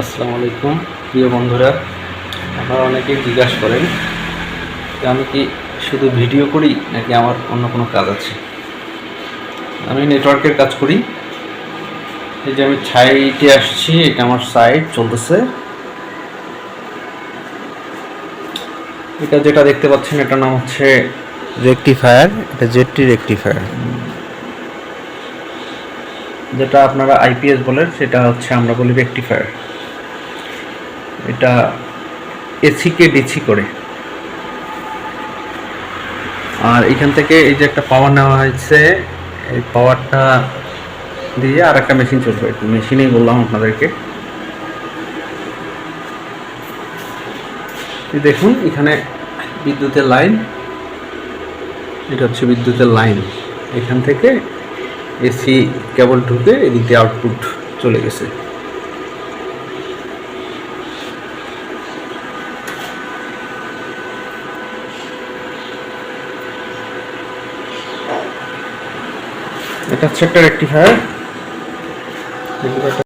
আসসালামু আলাইকুম প্রিয় বন্ধুরা, আপনারা অনেকেই জিজ্ঞাসা করেন যে আমি কি শুধু ভিডিও করি নাকি আমার অন্য কোনো কাজ আছে। আমি নেটওয়ার্কের কাজ করি। এই যে আমি সাইটে আসছি, এটা আমার সাইট চলতেছে। এটা যেটা দেখতে পাচ্ছেন এটার নাম হচ্ছে রেকটিফায়ার। এটা জেডটি রেকটিফায়ার, যেটা আপনারা আইপিএস বলেন সেটা হচ্ছে আমরা বলি রেকটিফায়ার। এটা এসিকে ডিসি করে। আর এখান থেকে এই যে একটা পাওয়ার নেওয়া হয়েছে, এই পাওয়ারটা দিয়ে আর একটা মেশিন চলবে। একটু মেশিনেই বললাম আপনাদেরকে। দেখুন এখানে বিদ্যুতের লাইন, এটা হচ্ছে বিদ্যুতের লাইন। এখান থেকে এসি কেবল ঢুকে এদিক দিয়ে আউটপুট চলে গেছে। এটা হচ্ছে একটা রেকটিফায়ার।